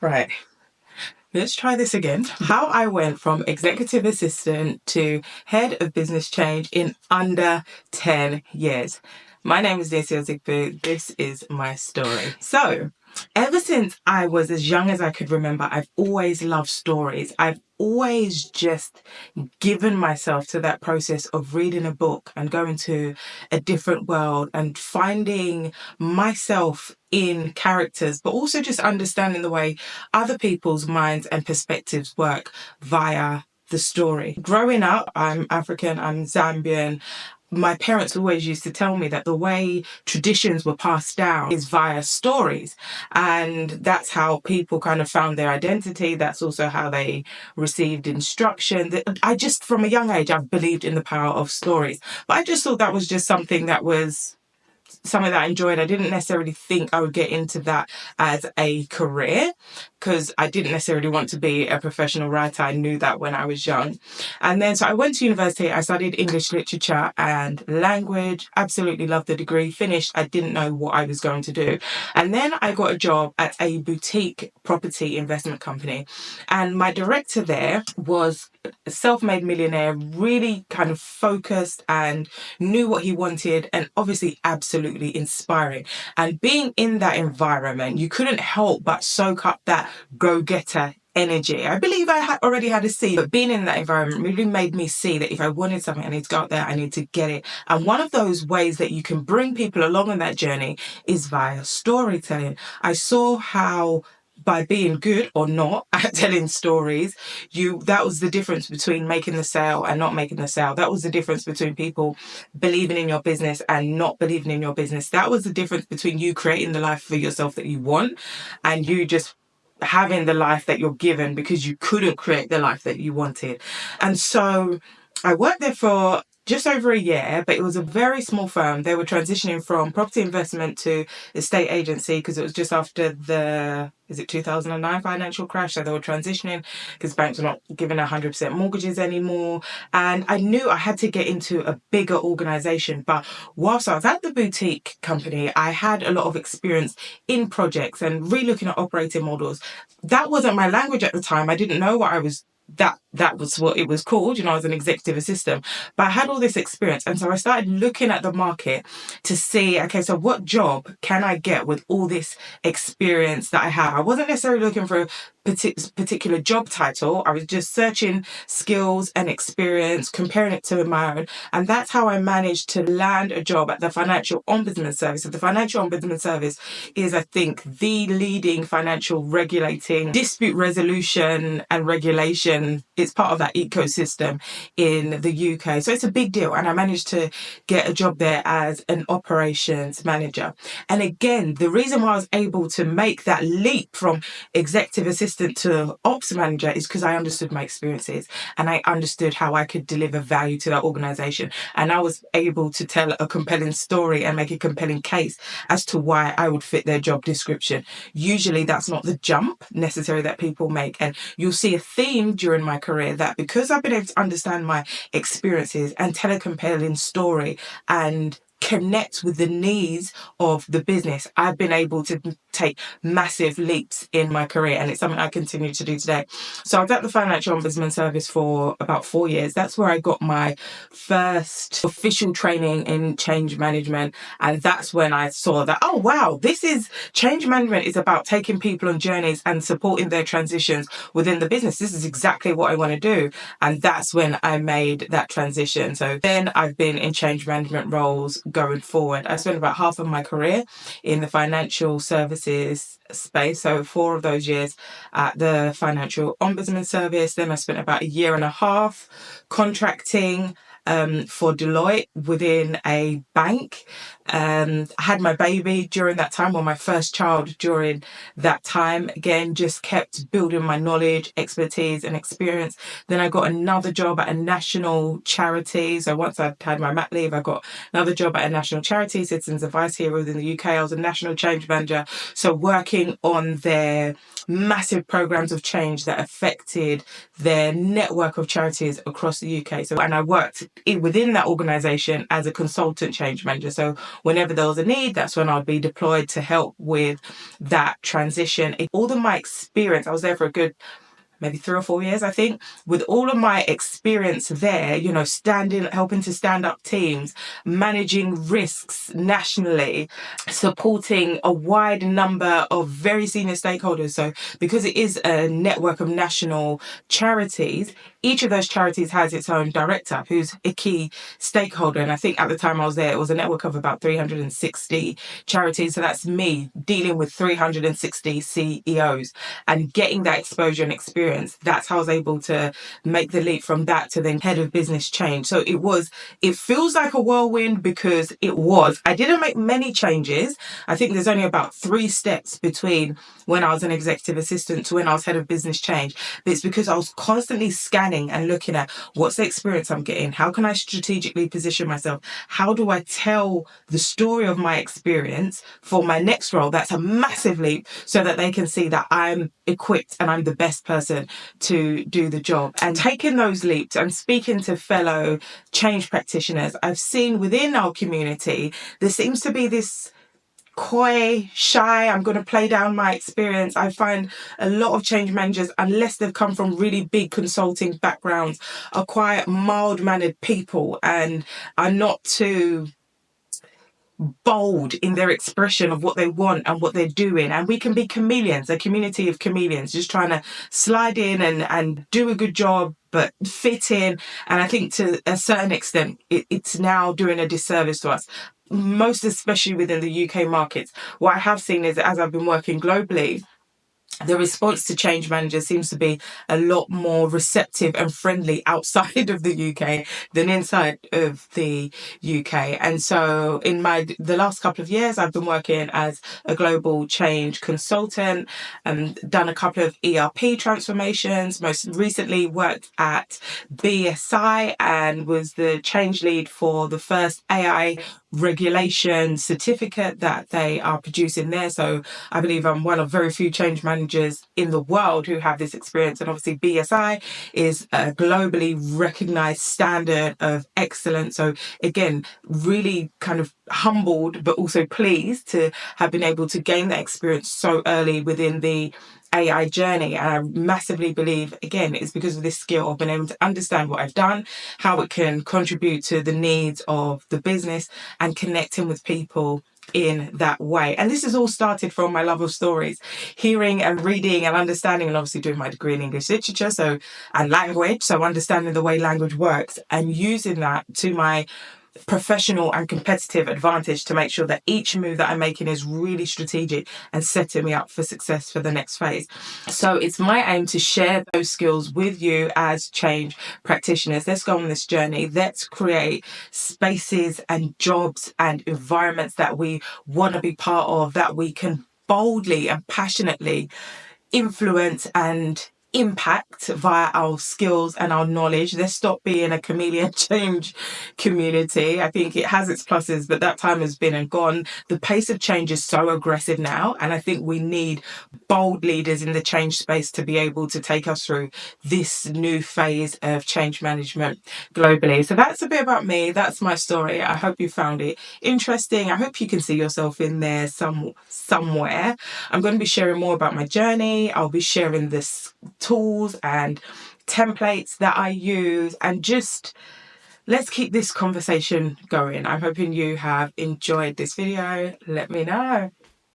Right. Let's try this again. How I went from executive assistant to head of business change in under 10 years. My name is Daisy Ozigbo. This is my story. So, ever since I was as young as I could remember, I've always loved stories. I've always just given myself to that process of reading a book and going to a different world and finding myself in characters, but also just understanding the way other people's minds and perspectives work via the story. Growing up, I'm African, I'm Zambian. My parents always used to tell me that the way traditions were passed down is via stories. And that's how people kind of found their identity. That's also how they received instruction. I just, from a young age, I've believed in the power of stories. But I just thought that was just something that I enjoyed. I didn't necessarily think I would get into that as a career because I didn't necessarily want to be a professional writer. I knew that when I was young. And then, so I went to university. I studied English literature and language. Absolutely loved the degree. Finished. I didn't know what I was going to do. And then I got a job at a boutique property investment company. And my director there was a self-made millionaire, really kind of focused and knew what he wanted, and obviously absolutely inspiring. And being in that environment, you couldn't help but soak up that go-getter energy. I believe I already had a seed, but being in that environment really made me see that if I wanted something, I need to go out there, I need to get it. And one of those ways that you can bring people along on that journey is via storytelling. I saw how by being good or not at telling stories, that was the difference between making the sale and not making the sale. That was the difference between people believing in your business and not believing in your business. That was the difference between you creating the life for yourself that you want and you just having the life that you're given because you couldn't create the life that you wanted. And so I worked there for just over a year, but it was a very small firm. They were transitioning from property investment to estate agency because it was just after the 2009 financial crash. So they were transitioning because banks were not giving 100% mortgages anymore. And I knew I had to get into a bigger organization. But whilst I was at the boutique company, I had a lot of experience in projects and relooking at operating models. That wasn't my language at the time. I didn't know what I was that was what it was called. I was an executive assistant, but I had all this experience. And so I started looking at the market to see, okay, so what job can I get with all this experience that I have? I wasn't necessarily looking for a particular job title. I was just searching skills and experience, comparing it to my own. And that's how I managed to land a job at the Financial Ombudsman Service. So the Financial Ombudsman Service is, I think, the leading financial regulating, dispute resolution and regulation. It's part of that ecosystem in the UK. So it's a big deal. And I managed to get a job there as an operations manager. And again, the reason why I was able to make that leap from executive assistant to ops manager is because I understood my experiences and I understood how I could deliver value to that organization. And I was able to tell a compelling story and make a compelling case as to why I would fit their job description. Usually that's not the jump necessarily that people make. And you'll see a theme during my career that because I've been able to understand my experiences and tell a compelling story and connect with the needs of the business, I've been able to take massive leaps in my career, and it's something I continue to do today. So I was at the Financial Ombudsman Service for about 4 years. That's where I got my first official training in change management, and that's when I saw that, oh wow, change management is about taking people on journeys and supporting their transitions within the business. This is exactly what I want to do, and that's when I made that transition. So then I've been in change management roles going forward. I spent about half of my career in the financial services space, so 4 of those years at the Financial Ombudsman Service. Then I spent about a year and a half contracting for Deloitte within a bank. I had my baby during that time, or my first child during that time. Again, just kept building my knowledge, expertise and experience. Then I got another job at a national charity. So once I'd had my mat leave, I got another job at a national charity, Citizens Advice here within the UK. I was a national change manager. So working on their massive programs of change that affected their network of charities across the UK. And I worked within that organisation as a consultant change manager. So whenever there was a need, that's when I'd be deployed to help with that transition. All of my experience, I was there for a good maybe 3 or 4 years, I think, with all of my experience there, helping to stand up teams, managing risks nationally, supporting a wide number of very senior stakeholders. So because it is a network of national charities, each of those charities has its own director who's a key stakeholder. And I think at the time I was there, it was a network of about 360 charities. So that's me dealing with 360 CEOs and getting that exposure and experience. That's how I was able to make the leap from that to then head of business change. So it feels like a whirlwind because I didn't make many changes. I think there's only about 3 steps between when I was an executive assistant to when I was head of business change. But it's because I was constantly scanning and looking at what's the experience I'm getting? How can I strategically position myself? How do I tell the story of my experience for my next role? That's a massive leap so that they can see that I'm equipped and I'm the best person to do the job. And taking those leaps and speaking to fellow change practitioners, I've seen within our community, there seems to be this coy, shy, I'm going to play down my experience. I find a lot of change managers, unless they've come from really big consulting backgrounds, are quite mild-mannered people and are not too bold in their expression of what they want and what they're doing. And we can be chameleons, a community of chameleons, just trying to slide in and do a good job, but fit in. And I think to a certain extent, it's now doing a disservice to us, most especially within the UK markets. What I have seen is, as I've been working globally, the response to change managers seems to be a lot more receptive and friendly outside of the UK than inside of the UK. And so in the last couple of years, I've been working as a global change consultant, done a couple of ERP transformations, most recently worked at BSI and was the change lead for the first AI regulation certificate that they are producing there. So I believe I'm one of very few change managers in the world who have this experience. And obviously BSI is a globally recognized standard of excellence. So again, really kind of humbled, but also pleased to have been able to gain that experience so early within the AI journey. And I massively believe, again, it's because of this skill of being able to understand what I've done, how it can contribute to the needs of the business, and connecting with people in that way. And this has all started from my love of stories, hearing and reading and understanding, and obviously doing my degree in English literature, and language, so understanding the way language works and using that to my professional and competitive advantage to make sure that each move that I'm making is really strategic and setting me up for success for the next phase. So it's my aim to share those skills with you as change practitioners. Let's go on this journey. Let's create spaces and jobs and environments that we want to be part of, that we can boldly and passionately influence and impact via our skills and our knowledge. Let's stop being a chameleon change community. I think it has its pluses, but that time has been and gone. The pace of change is so aggressive now, and I think we need bold leaders in the change space to be able to take us through this new phase of change management globally. So that's a bit about me. That's my story. I hope you found it interesting. I hope you can see yourself in there somewhere. I'm going to be sharing more about my journey. I'll be sharing this tools and templates that I use, and just let's keep this conversation going. I'm hoping you have enjoyed this video. Let me know.